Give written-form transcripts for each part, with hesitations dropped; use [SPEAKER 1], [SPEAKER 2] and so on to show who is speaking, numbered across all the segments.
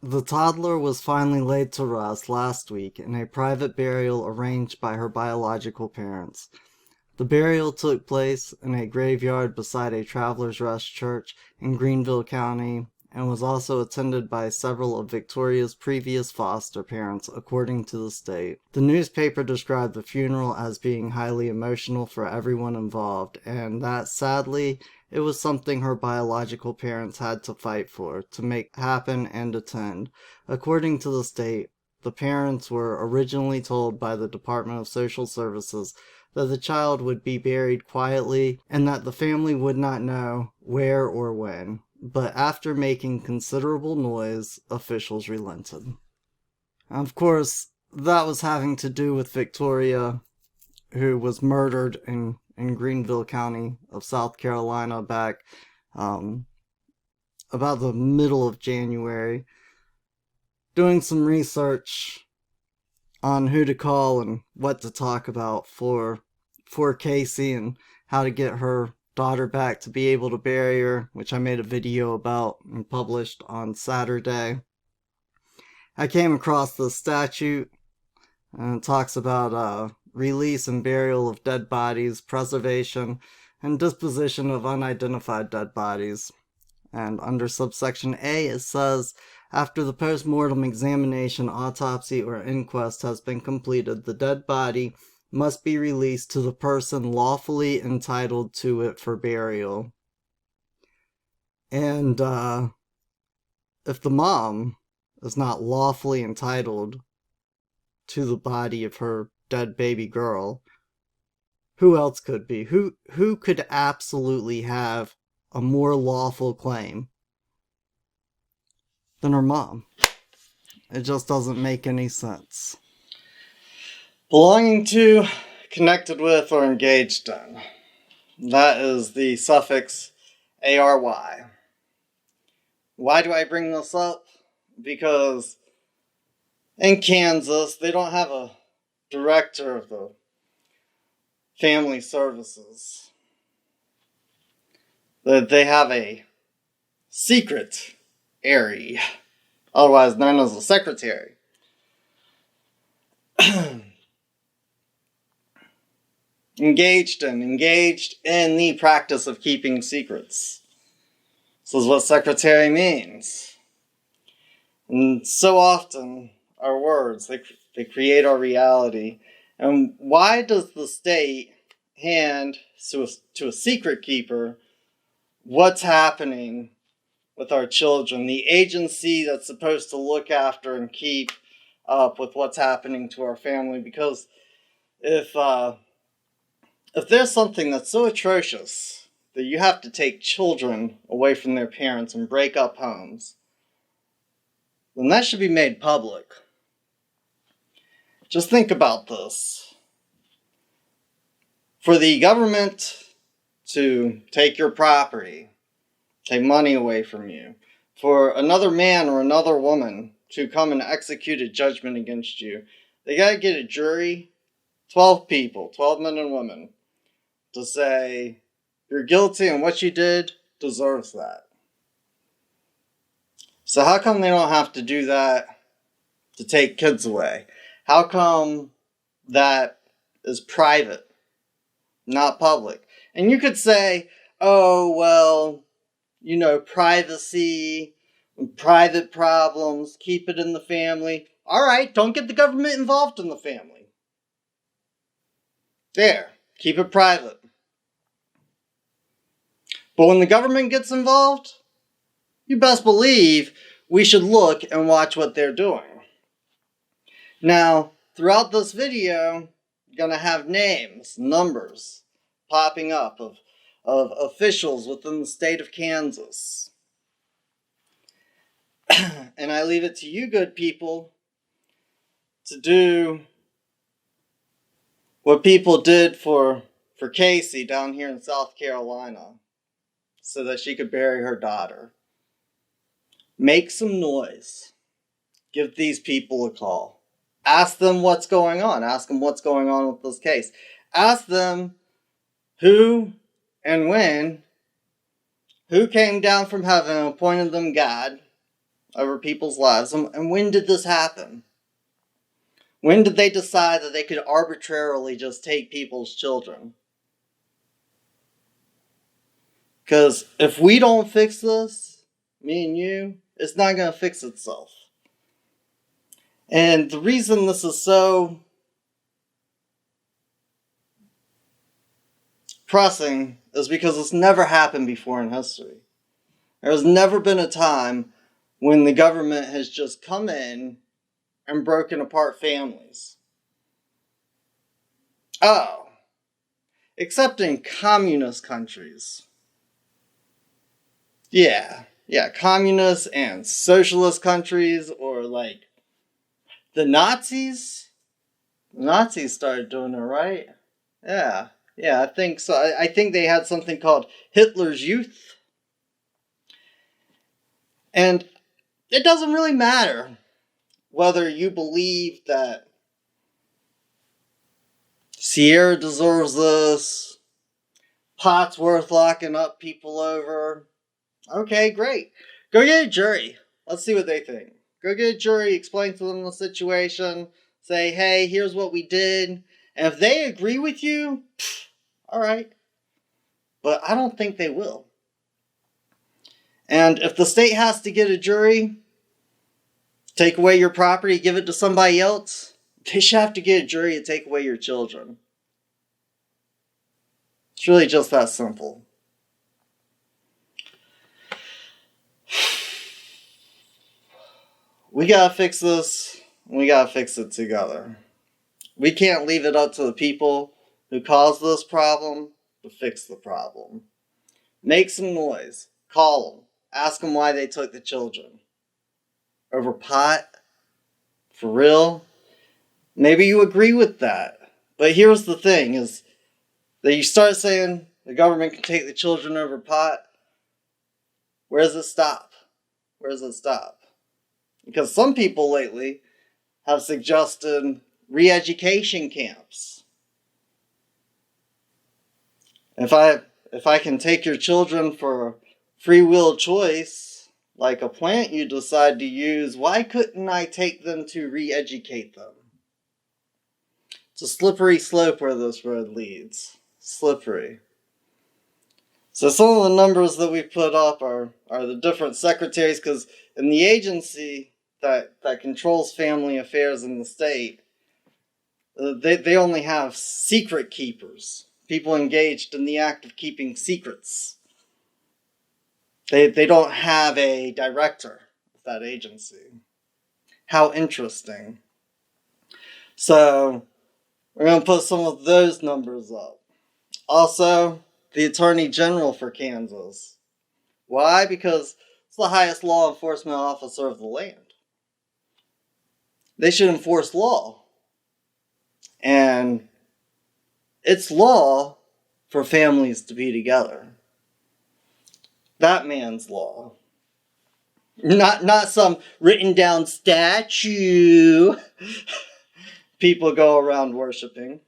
[SPEAKER 1] The toddler was finally laid to rest last week in a private burial arranged by her biological parents. The burial took place in a graveyard beside a Travelers Rest church in Greenville County and was also attended by several of Victoria's previous foster parents, according to the state. The newspaper described the funeral as being highly emotional for everyone involved, and that, sadly, it was something her biological parents had to fight for, to make happen and attend. According to the state, the parents were originally told by the Department of Social Services that the child would be buried quietly and that the family would not know where or when. But after making considerable noise, officials relented. Of course, that was having to do with Victoria, who was murdered in Greenville County of South Carolina back about the middle of January. Doing some research on who to call and what to talk about for Casey and how to get her daughter back to be able to bury her, which I made a video about and published on Saturday. I came across the statute, and it talks about release and burial of dead bodies, preservation, and disposition of unidentified dead bodies. And under subsection A, it says, after the post-mortem examination, autopsy, or inquest has been completed, the dead body must be released to the person lawfully entitled to it for burial. And if the mom is not lawfully entitled to the body of her dead baby girl, who else could be? Who could absolutely have a more lawful claim than her mom? It just doesn't make any sense. Belonging to, connected with, or engaged in. That is the suffix ARY. Why do I bring this up? Because in Kansas, they don't have a director of the family services. They have a secretary, otherwise known as a secretary. Engaged in the practice of keeping secrets. This is what secretary means. And so often, our words, they create our reality. And why does the state hand to a secret keeper what's happening with our children? The agency that's supposed to look after and keep up with what's happening to our family. Because if there's something that's so atrocious that you have to take children away from their parents and break up homes, then that should be made public. Just think about this. For the government to take your property, take money away from you, for another man or another woman to come and execute a judgment against you, they gotta get a jury, 12 people, 12 men and women, to say, you're guilty and what you did deserves that. So how come they don't have to do that to take kids away? How come that is private, not public? And you could say, oh, well, you know, privacy, private problems, keep it in the family. All right, don't get the government involved in the family. There, keep it private. But when the government gets involved, you best believe we should look and watch what they're doing. Now, throughout this video, you're going to have names, numbers popping up of officials within the state of Kansas. And I leave it to you good people to do what people did for Casey down here in South Carolina so that she could bury her daughter. Make some noise. Give these people a call. Ask them what's going on. Ask them what's going on with this case. Ask them who and when, who came down from heaven and appointed them God, over people's lives. And when did this happen? When did they decide that they could arbitrarily just take people's children? Because if we don't fix this, me and you, it's not going to fix itself. And the reason this is so pressing is because it's never happened before in history. There has never been a time when the government has just come in and broken apart families. Oh, except in communist countries. Yeah, communist and socialist countries, or like the Nazis. The Nazis started doing it, right? Yeah, I think so. I think they had something called Hitler's Youth. And it doesn't really matter whether you believe that Sierra deserves this, pot's worth locking up people over. Okay, great. Go get a jury. Let's see what they think. Go get a jury, explain to them the situation, say, hey, here's what we did. And if they agree with you, alright. But I don't think they will. And if the state has to get a jury, take away your property, give it to somebody else, they should have to get a jury to take away your children. It's really just that simple. We gotta fix this. We gotta fix it together. We can't leave it up to the people who caused this problem to fix the problem. Make some noise. Call them. Ask them why they took the children. Over pot? For real? Maybe you agree with that. But here's the thing, is that you start saying the government can take the children over pot. Where does it stop? Where does it stop? Because some people lately have suggested re-education camps. If I can take your children for free will choice, like a plant you decide to use, why couldn't I take them to re-educate them? It's a slippery slope where this road leads. Slippery. So some of the numbers that we put up are the different secretaries, because in the agency that controls family affairs in the state, they only have secret keepers. People engaged in the act of keeping secrets. They don't have a director of that agency. How interesting. So we're going to put some of those numbers up. Also, the Attorney General for Kansas. Why? Because it's the highest law enforcement officer of the land. They should enforce law. And it's law for families to be together. That man's law. Not some written down statue people go around worshiping.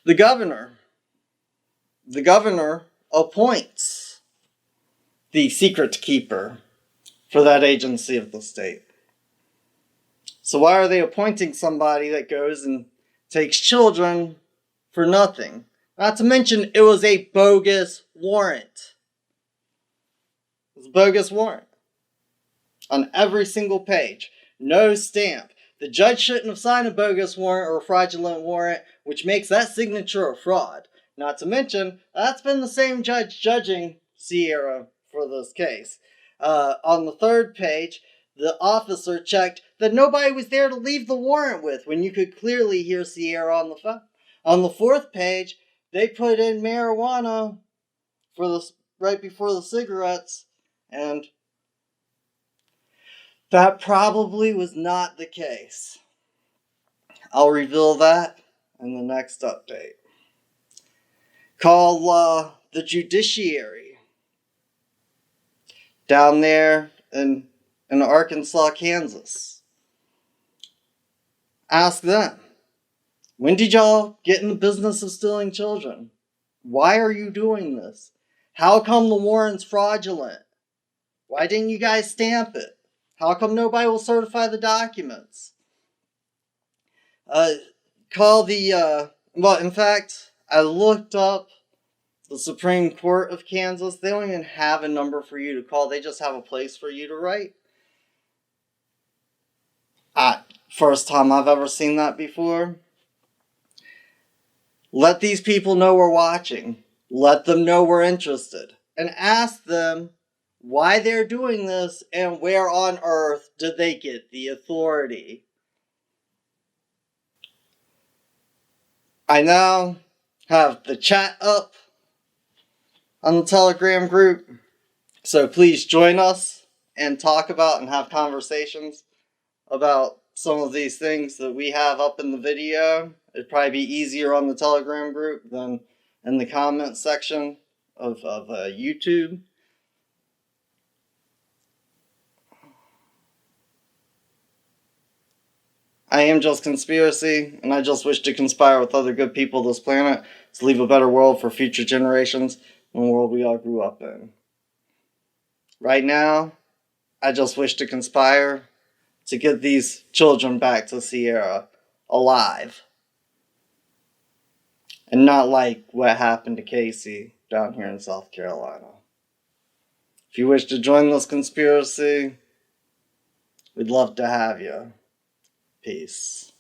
[SPEAKER 1] The governor appoints the secret keeper for that agency of the state. So why are they appointing somebody that goes and takes children for nothing? Not to mention, it was a bogus warrant. It was a bogus warrant. On every single page. No stamp. The judge shouldn't have signed a bogus warrant or a fraudulent warrant, which makes that signature a fraud. Not to mention, that's been the same judge judging Sierra for this case. On the third page, the officer checked that nobody was there to leave the warrant with, when you could clearly hear Sierra on the phone. On the fourth page, they put in marijuana for right before the cigarettes, and that probably was not the case. I'll reveal that in the next update. Call the judiciary down there in Arkansas, Kansas. Ask them, when did y'all get in the business of stealing children? Why are you doing this? How come the warrant's fraudulent? Why didn't you guys stamp it? How come nobody will certify the documents? Call the, well, in fact, I looked up the Supreme Court of Kansas. They don't even have a number for you to call. They just have a place for you to write. First time I've ever seen that before. Let these people know we're watching. Let them know we're interested. And ask them why they're doing this and where on earth did they get the authority. I now have the chat up on the Telegram group, so please join us and talk about and have conversations about some of these things that we have up in the video. It'd probably be easier on the Telegram group than in the comment section of YouTube. I am just conspiracy, and I just wish to conspire with other good people of this planet to leave a better world for future generations than the world we all grew up in. Right now, I just wish to conspire to get these children back to Sierra alive. And not like what happened to Casey down here in South Carolina. If you wish to join this conspiracy, we'd love to have you. Peace.